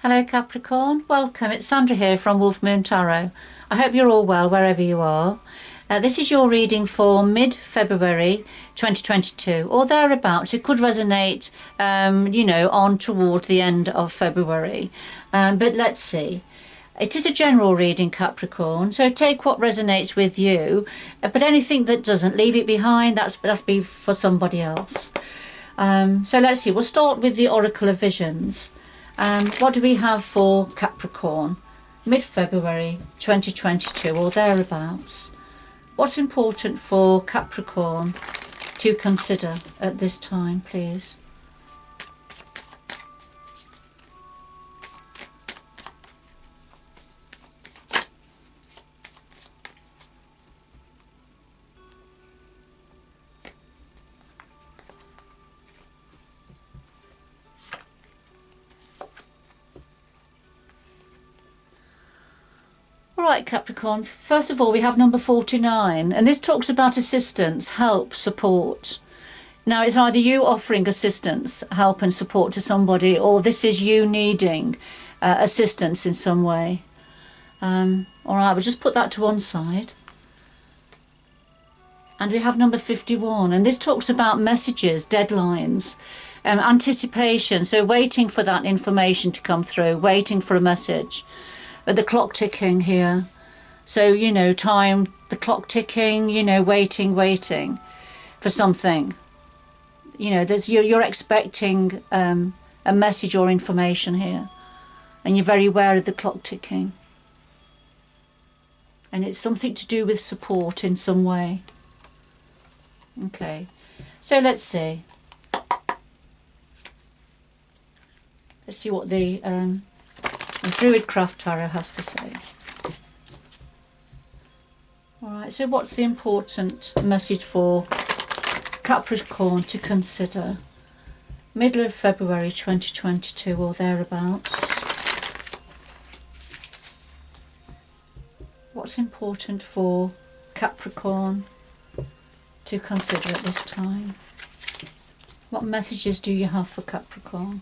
Hello Capricorn, welcome. It's Sandra here from Wolf Moon Tarot. I hope you're all well wherever you are. This is your reading for mid-February 2022 or thereabouts. It could resonate, on toward the end of February. But let's see. It is a general reading, Capricorn, so take what resonates with you. But anything that doesn't, leave it behind. That'll be for somebody else. So let's see. We'll start with the Oracle of Visions. What do we have for Capricorn? Mid-February 2022 or thereabouts. What's important for Capricorn to consider at this time, please? Alright Capricorn, first of all we have number 49, and this talks about assistance, help, support. Now it's either you offering assistance, help and support to somebody, or this is you needing assistance in some way. Alright, we'll just put that to one side. And we have number 51, and this talks about messages, deadlines, anticipation, so waiting for that information to come through, waiting for a message. The clock ticking here, so time, the clock ticking, waiting for something, you're expecting a message or information here, and you're very aware of the clock ticking, and it's something to do with support in some way. Okay, so let's see what the Druidcraft Tarot has to say. Alright, so what's the important message for Capricorn to consider? Middle of February 2022 or thereabouts. What's important for Capricorn to consider at this time? What messages do you have for Capricorn?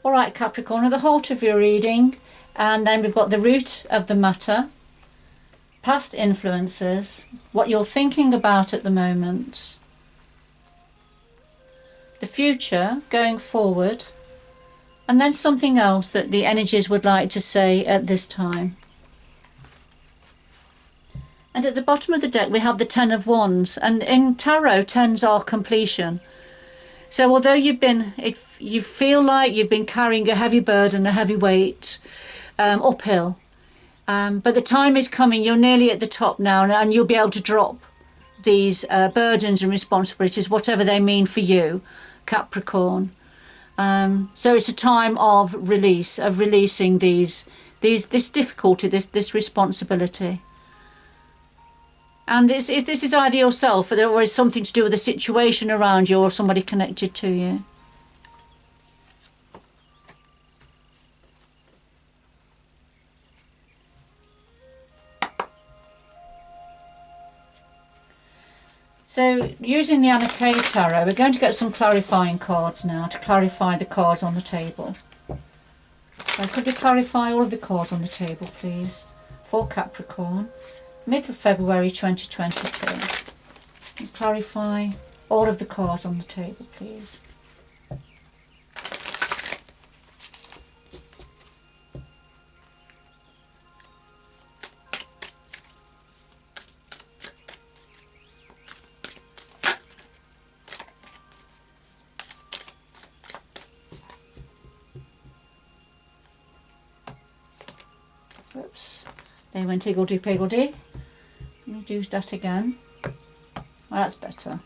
Alright Capricorn, at the heart of your reading, and then we've got the root of the matter, past influences, what you're thinking about at the moment, the future, going forward, and then something else that the energies would like to say at this time. And at the bottom of the deck we have the Ten of Wands, and in tarot, tens are completion. So although you feel like you've been carrying a heavy burden, a heavy weight, uphill, but the time is coming, you're nearly at the top now, and you'll be able to drop these burdens and responsibilities, whatever they mean for you, Capricorn. So it's a time of release, of releasing this difficulty, this responsibility. And this is either yourself, or it's something to do with the situation around you or somebody connected to you. So using the Anna Kay Tarot, we're going to get some clarifying cards now to clarify the cards on the table. So could we clarify all of the cards on the table, please, for Capricorn? Mid-February 2022. And clarify all of the cards on the table, please. Oops, they went higgledy-piggledy. Let me do that again. Well, that's better.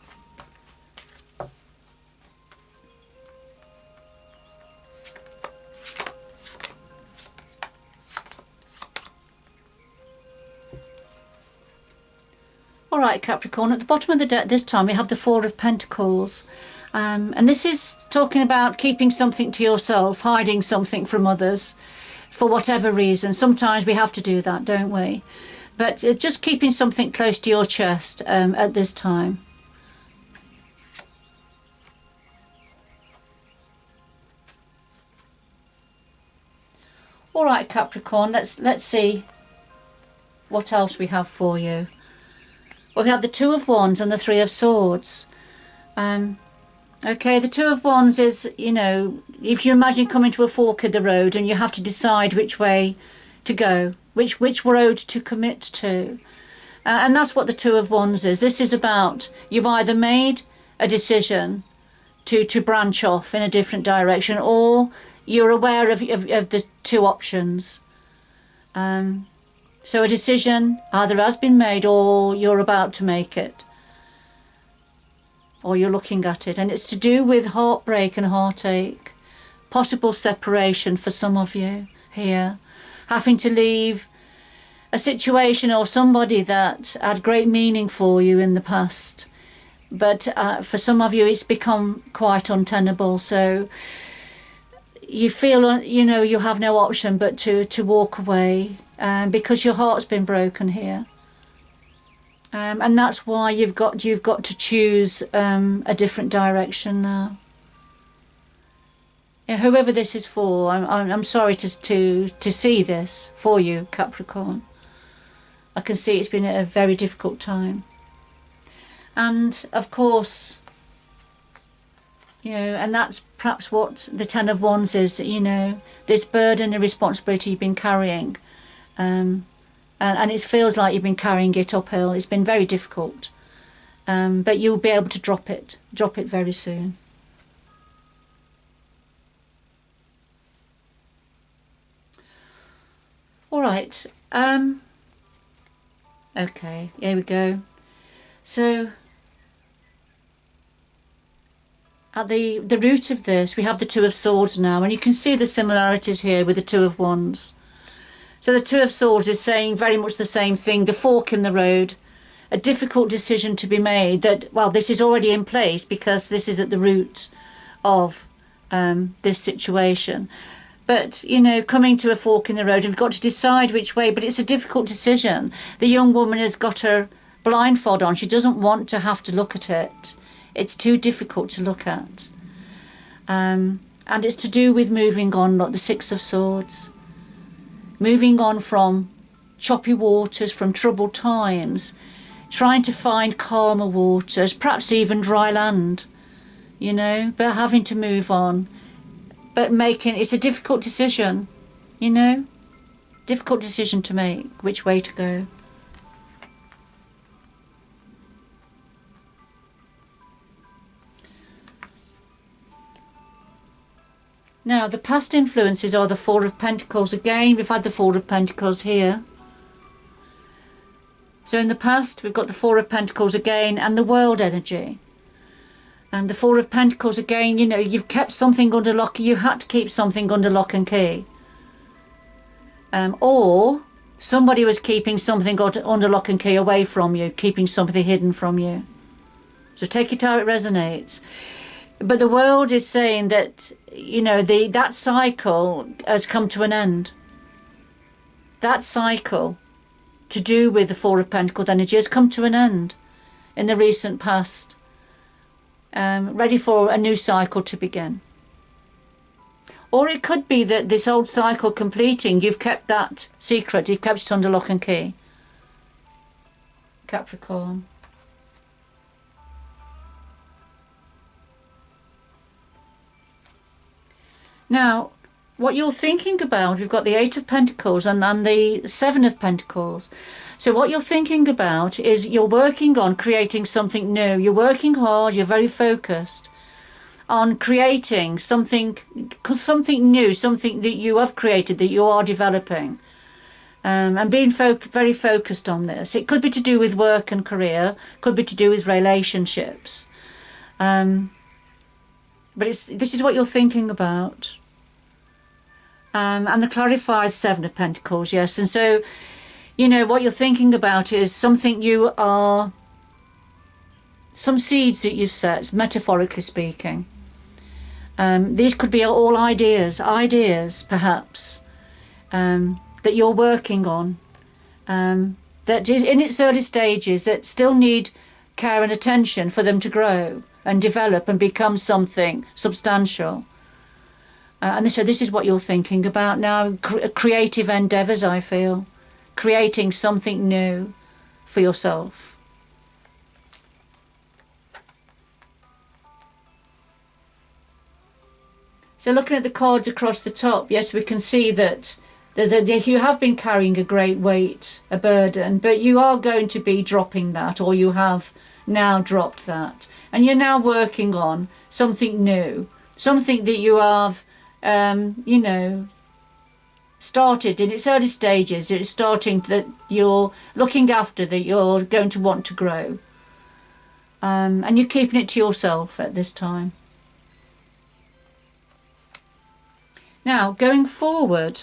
Alright Capricorn, at the bottom of the deck this time we have the Four of Pentacles. And this is talking about keeping something to yourself, hiding something from others for whatever reason. Sometimes we have to do that, don't we? But just keeping something close to your chest at this time. All right, Capricorn, let's see what else we have for you. Well, we have the Two of Wands and the Three of Swords. Okay, the Two of Wands is, you know, if you imagine coming to a fork in the road and you have to decide which way to go, which road to commit to. And that's what the Two of Wands is. This is about, you've either made a decision to branch off in a different direction, or you're aware of the two options. So a decision either has been made or you're about to make it, or you're looking at it, and it's to do with heartbreak and heartache, possible separation for some of you here, having to leave a situation or somebody that had great meaning for you in the past, but for some of you it's become quite untenable, so you feel, you know, you have no option but to walk away because your heart's been broken here. And that's why you've got to choose a different direction now. Yeah, whoever this is for, I'm sorry to see this for you, Capricorn. I can see it's been a very difficult time. And of course, you know, and that's perhaps what the Ten of Wands is, that, you know, this burden and responsibility you've been carrying. And it feels like you've been carrying it uphill. It's been very difficult. But you'll be able to drop it very soon. All right. Okay, here we go. So at the root of this, we have the Two of Swords now, and you can see the similarities here with the Two of Wands. So the Two of Swords is saying very much the same thing, the fork in the road, a difficult decision to be made that, well, this is already in place because this is at the root of this situation. But, you know, coming to a fork in the road, you've got to decide which way, but it's a difficult decision. The young woman has got her blindfold on. She doesn't want to have to look at it. It's too difficult to look at. And it's to do with moving on, like the Six of Swords. Moving on from choppy waters, from troubled times, trying to find calmer waters, perhaps even dry land, you know, but having to move on. But it's a difficult decision, you know, difficult decision to make, which way to go. Now, the past influences are the Four of Pentacles. Again, we've had the Four of Pentacles here. So in the past, we've got the Four of Pentacles again and the World energy. And the Four of Pentacles again, you know, you've kept something under lock. You had to keep something under lock and key. Or somebody was keeping something under lock and key away from you, keeping something hidden from you. So take it how it resonates. But the World is saying that, you know, that cycle has come to an end. That cycle to do with the Four of Pentacles energy has come to an end in the recent past. Ready for a new cycle to begin. Or it could be that this old cycle completing, you've kept that secret, you've kept it under lock and key. Capricorn. Now, what you're thinking about, we've got the Eight of Pentacles and the Seven of Pentacles. So what you're thinking about is you're working on creating something new. You're working hard, you're very focused on creating something new, something that you have created, that you are developing. And being very focused on this. It could be to do with work and career, could be to do with relationships. But this is what you're thinking about. And the clarifier is Seven of Pentacles, yes. And so, you know, what you're thinking about is something you are some seeds that you've set, metaphorically speaking. These could be all ideas perhaps, that you're working on, that is in its early stages, that still need care and attention for them to grow and develop and become something substantial. And so this is what you're thinking about now, creative endeavours, I feel, creating something new for yourself. So looking at the cards across the top, yes, we can see that you have been carrying a great weight, a burden, but you are going to be dropping that, or you have now dropped that. And you're now working on something new, something that you have, you know, started in its early stages. It's starting that you're looking after, that you're going to want to grow. And you're keeping it to yourself at this time. Now, going forward.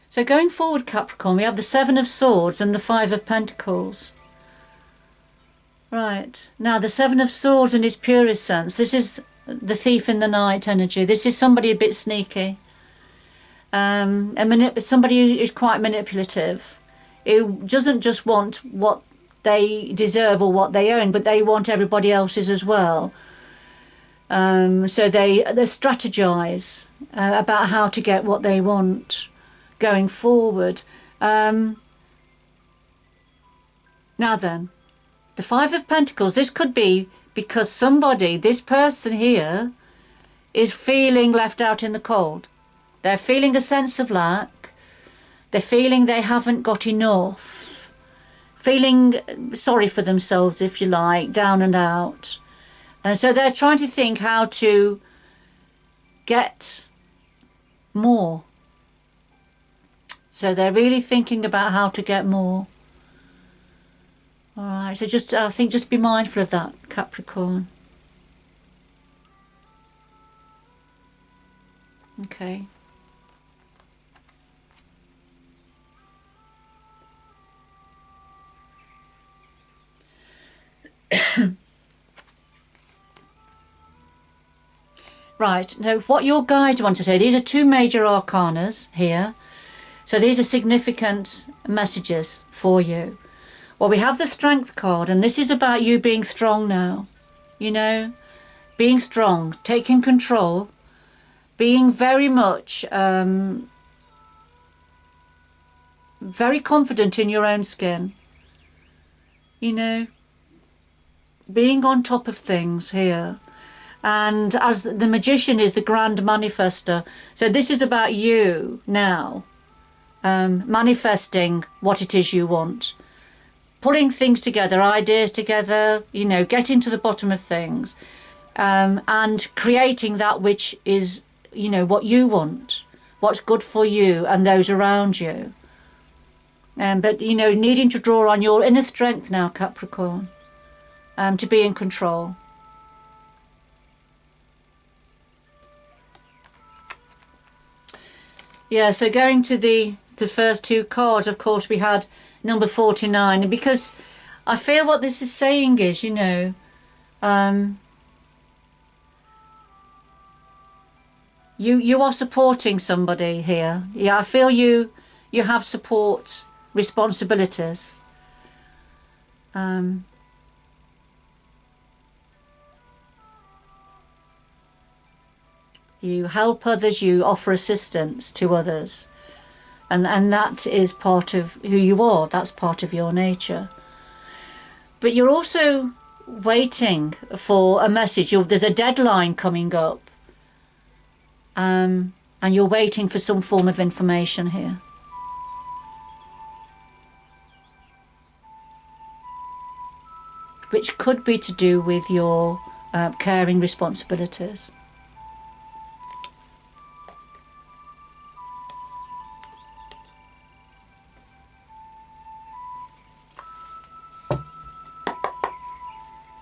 So going forward, Capricorn, we have the Seven of Swords and the Five of Pentacles. Right. Now, the Seven of Swords in its purest sense, this is the thief in the night energy. This is somebody a bit sneaky. Somebody who is quite manipulative, who doesn't just want what they deserve or what they own, but they want everybody else's as well. So they strategize about how to get what they want going forward. Now then, the Five of Pentacles, this could be because somebody, this person here, is feeling left out in the cold. They're feeling a sense of lack. They're feeling they haven't got enough. Feeling sorry for themselves, if you like, down and out. And so they're trying to think how to get more. So they're really thinking about how to get more. All right, so I think just be mindful of that, Capricorn. Okay. Right, now what your guides want to say, these are two major arcanas here. So these are significant messages for you. Well, we have the Strength card, and this is about you being strong now. You know, being strong, taking control, being very much very confident in your own skin. You know, being on top of things here. And as the Magician is the grand manifester, so this is about you now, manifesting what it is you want, pulling things together, ideas together, you know, getting to the bottom of things, and creating that which is, you know, what you want, what's good for you and those around you. But, you know, needing to draw on your inner strength now, Capricorn, to be in control. Yeah, so going to the first two cards, of course, we had number 49. And because I feel what this is saying is, you know, you are supporting somebody here. Yeah, I feel you have support responsibilities. You help others, you offer assistance to others. And that is part of who you are, that's part of your nature. But you're also waiting for a message. There's a deadline coming up. And you're waiting for some form of information here. Which could be to do with your caring responsibilities.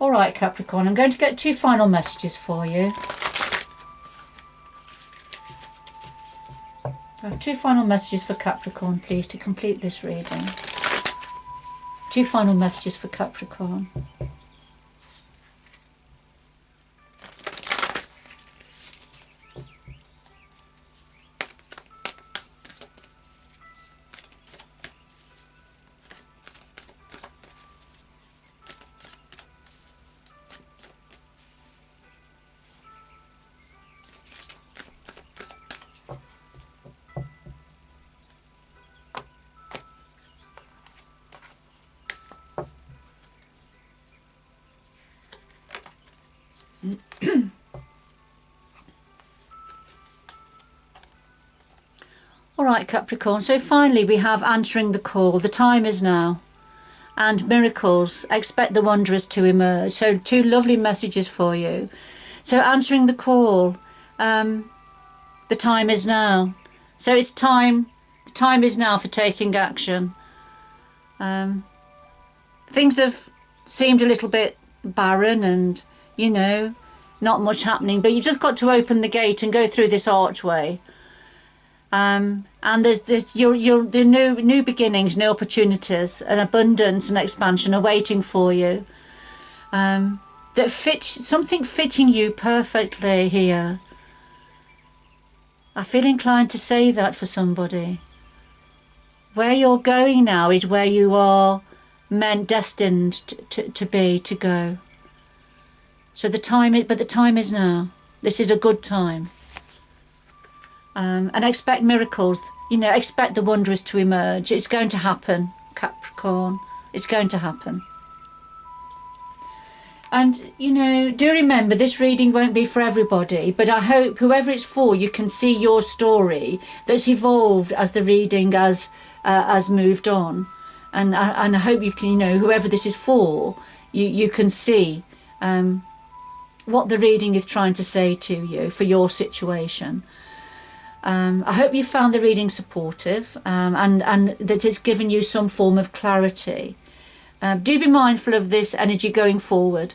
All right, Capricorn, I'm going to get two final messages for you. I have two final messages for Capricorn, please, to complete this reading. 2 final messages for Capricorn. Alright Capricorn, so finally we have answering the call. The time is now. And miracles, expect the wondrous to emerge. So 2 lovely messages for you. So answering the call, the time is now. So it's time, the time is now for taking action. Things have seemed a little bit barren and, you know, not much happening, but you just got to open the gate and go through this archway. And there's the new beginnings, new opportunities, and abundance and expansion are waiting for you. That fit something fitting you perfectly here. I feel inclined to say that for somebody. Where you're going now is where you are destined to go. So the time is now. This is a good time. And expect miracles, you know, expect the wondrous to emerge. It's going to happen, Capricorn. It's going to happen. And, you know, do remember this reading won't be for everybody, but I hope whoever it's for, you can see your story that's evolved as the reading has moved on. And I hope you can, you know, whoever this is for, you can see what the reading is trying to say to you for your situation. I hope you found the reading supportive and that it's given you some form of clarity. Do be mindful of this energy going forward.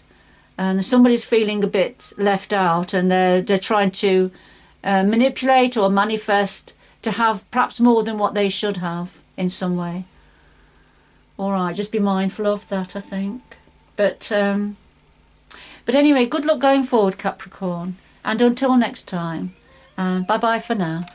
And somebody's feeling a bit left out and they're trying to manipulate or manifest to have perhaps more than what they should have in some way. All right, just be mindful of that, I think. But anyway, good luck going forward, Capricorn. And until next time. Bye-bye for now.